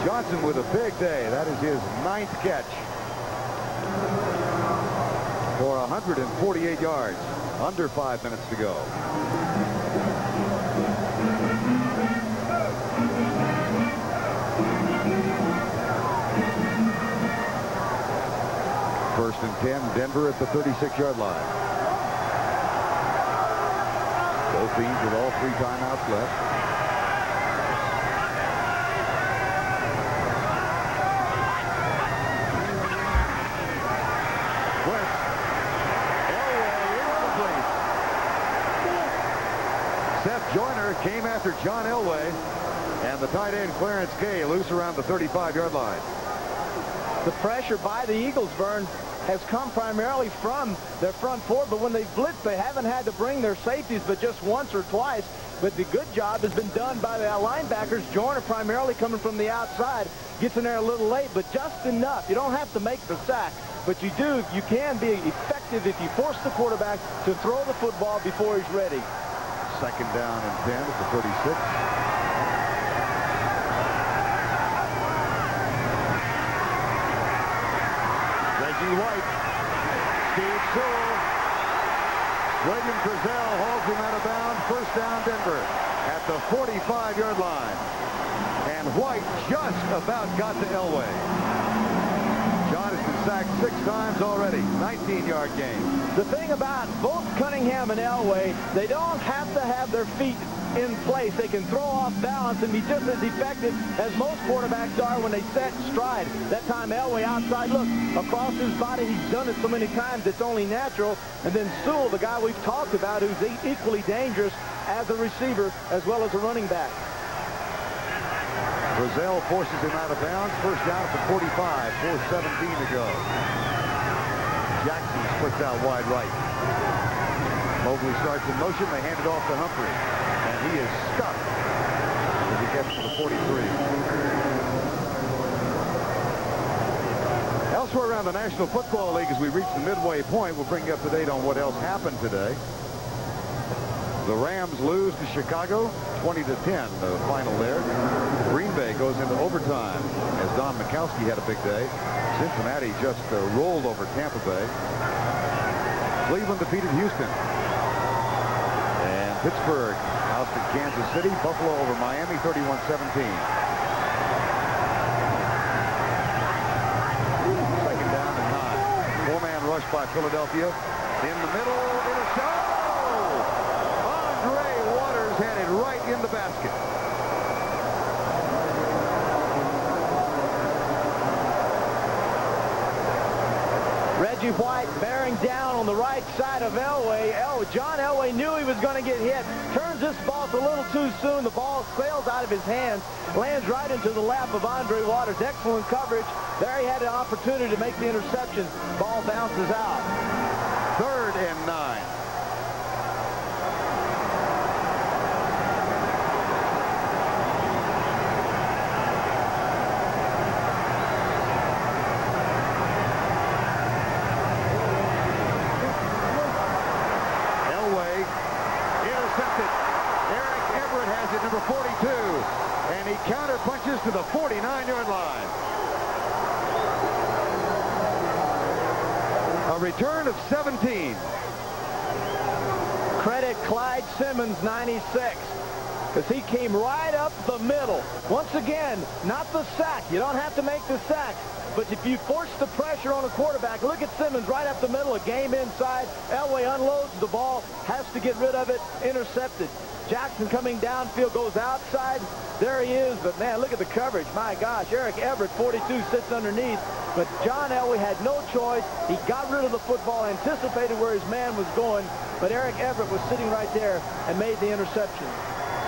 Johnson with a big day. That is his 9th catch for 148 yards. Under 5 minutes to go. First and 10, Denver at the 36-yard line. Both teams with all 3 timeouts left. Seth Joyner came after John Elway, and the tight end Clarence Kay loose around the 35-yard line. The pressure by the Eagles, Vern, has come primarily from their front four, but when they blitz, they haven't had to bring their safeties but just once or twice. But the good job has been done by the linebackers. Joyner primarily coming from the outside, gets in there a little late, but just enough. You don't have to make the sack, but you can be effective if you force the quarterback to throw the football before he's ready. Second down and 10 at the 36. Reggie White, Steve Sewell, William Frizzell hauls him out of bounds. First down, Denver at the 45-yard line. And White just about got to Elway. John has been sacked 6 times already. 19-yard gain. The thing about both Cunningham and Elway, they don't have to have their feet in place. They can throw off balance and be just as effective as most quarterbacks are when they set stride. That time Elway outside, look, across his body, he's done it so many times, it's only natural. And then Sewell, the guy we've talked about, who's equally dangerous as a receiver as well as a running back. Frizzell forces him out of bounds. First down at the 45, 4:17 to go. Jackson splits out wide right. Mobley starts in motion. They hand it off to Humphrey. And he is stuck as he gets to the 43. Elsewhere around the National Football League, as we reach the midway point, we'll bring you up to date on what else happened today. The Rams lose to Chicago, 20-10, the final there. Green Bay goes into overtime as Don Mikowski had a big day. Cincinnati just rolled over Tampa Bay. Cleveland defeated Houston. And Pittsburgh ousted Kansas City. Buffalo over Miami, 31-17. Second down and 9. 4-man rush by Philadelphia. In the middle, intercept. Andre Waters had it right in the basket. Reggie White bearing down on the right side of Elway. John Elway knew he was going to get hit. Turns this ball a little too soon. The ball sails out of his hands, lands right into the lap of Andre Waters. Excellent coverage. There he had an opportunity to make the interception. Ball bounces out. 3rd and 9. Number 42, and he counter punches to the 49-yard line. A return of 17. Credit Clyde Simmons, 96, because he came right up the middle. Once again, not the sack. You don't have to make the sack. But if you force the pressure on a quarterback, look at Simmons right up the middle, a game inside. Elway unloads the ball, has to get rid of it, intercepted. Jackson coming downfield, goes outside. There he is, but man, look at the coverage. My gosh, Eric Everett, 42, sits underneath. But John Elway had no choice. He got rid of the football, anticipated where his man was going, but Eric Everett was sitting right there and made the interception.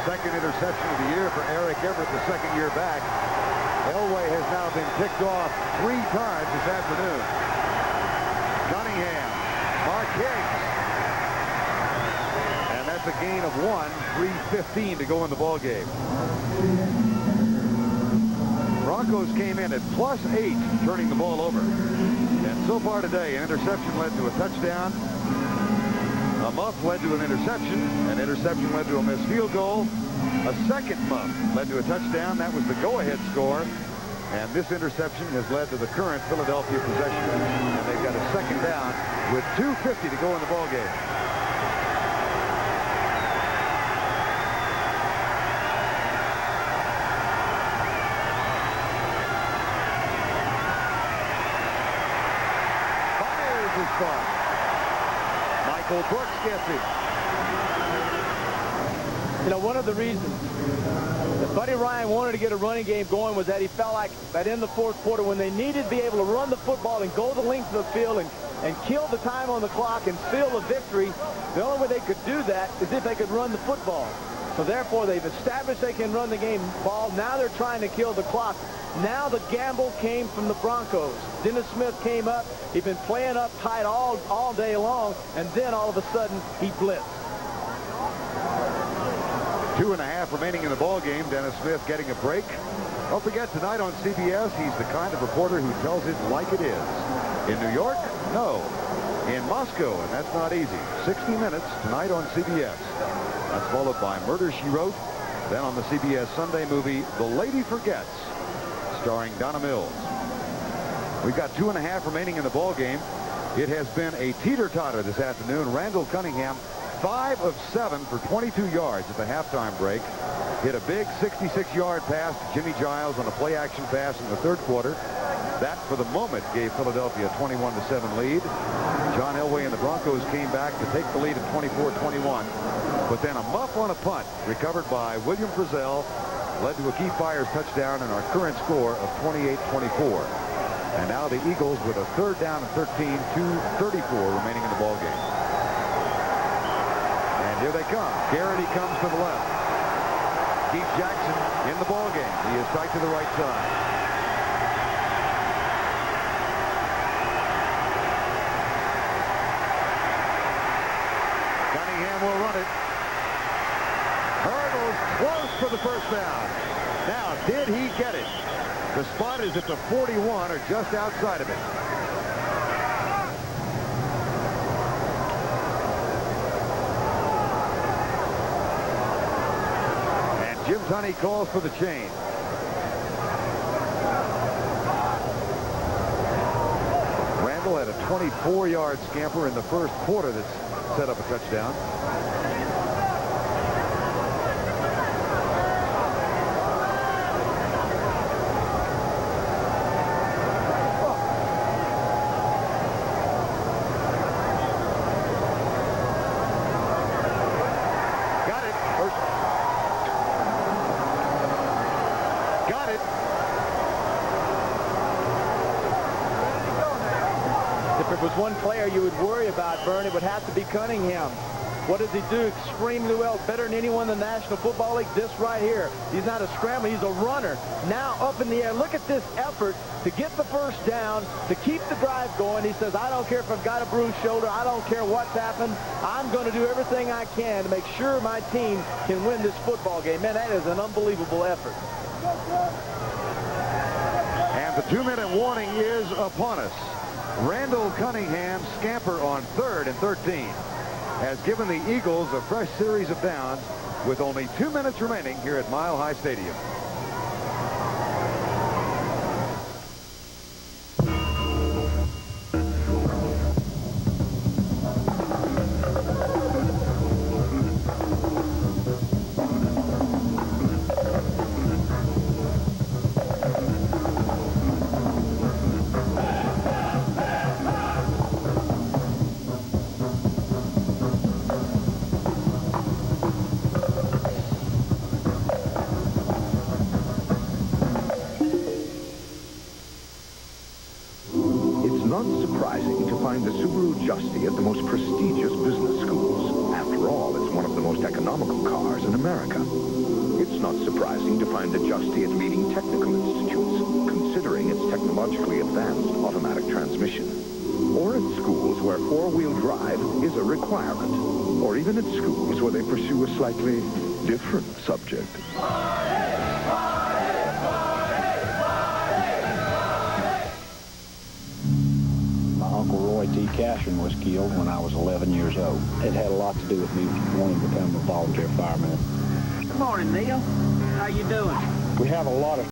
Second interception of the year for Eric Everett, the second year back. Elway has now been picked off 3 times this afternoon. Cunningham, Mark Higgs. And that's a gain of 1, 3:15 to go in the ball game. Broncos came in at +8, turning the ball over. And so far today, an interception led to a touchdown. A muff led to an interception. An interception led to a missed field goal. A second muff led to a touchdown. That was the go-ahead score. And this interception has led to the current Philadelphia possession. And they've got a second down with 2:50 to go in the ball game. Fires his fun. Michael Brooks gets it. You know, one of the reasons that Buddy Ryan wanted to get a running game going was that he felt like that in the fourth quarter, when they needed to be able to run the football and go the length of the field and kill the time on the clock and seal the victory, the only way they could do that is if they could run the football. So therefore, they've established they can run the game ball. Now they're trying to kill the clock. Now the gamble came from the Broncos. Dennis Smith came up. He'd been playing up tight all day long, and then all of a sudden he blitzed. 2.5 remaining in the ball game. Dennis Smith getting a break. Don't forget, tonight on CBS, he's the kind of reporter who tells it like it is. In New York? No. In Moscow, and that's not easy. 60 Minutes tonight on CBS. That's followed by Murder, She Wrote. Then on the CBS Sunday movie, The Lady Forgets, starring Donna Mills. We've got 2.5 remaining in the ball game. It has been a teeter-totter this afternoon. Randall Cunningham, 5 of 7 for 22 yards at the halftime break. Hit a big 66-yard pass to Jimmy Giles on a play-action pass in the third quarter. That, for the moment, gave Philadelphia a 21-7 lead. John Elway and the Broncos came back to take the lead at 24-21. But then a muff on a punt recovered by William Frizzell led to a clip5 touchdown and our current score of 28-24. And now the Eagles with a third down and 13, 2:34 remaining in the ball game. Here they come. Garrity comes to the left. Keith Jackson in the ball game. He is tight to the right side. Cunningham will run it. Hurdles close for the first down. Now, did he get it? The spot is at the 41 or just outside of it. Jim Tunney calls for the chain. Randall had a 24-yard scamper in the first quarter that's set up a touchdown. If it was one player you would worry about, Vern, it would have to be Cunningham. What does he do? Extremely well. Better than anyone in the National Football League. This right here. He's not a scrambler. He's a runner. Now up in the air. Look at this effort to get the first down, to keep the drive going. He says, I don't care if I've got a bruised shoulder. I don't care what's happened. I'm going to do everything I can to make sure my team can win this football game. Man, that is an unbelievable effort. And the 2-minute warning is upon us. Randall Cunningham's scamper on 3rd and 13 has given the Eagles a fresh series of downs with only 2 minutes remaining here at Mile High Stadium. Not surprising to find the Subaru Justy at the most prestigious business schools. After all, it's one of the most economical cars in America. It's not surprising to find the Justy at leading technical institutes, considering its technologically advanced automatic transmission. Or at schools where four-wheel drive is a requirement. Or even at schools where they pursue a slightly different subject. Uncle Roy T. Cashman was killed when I was 11 years old. It had a lot to do with me wanting to become a volunteer fireman. Good morning, Neil. How you doing? We have a lot of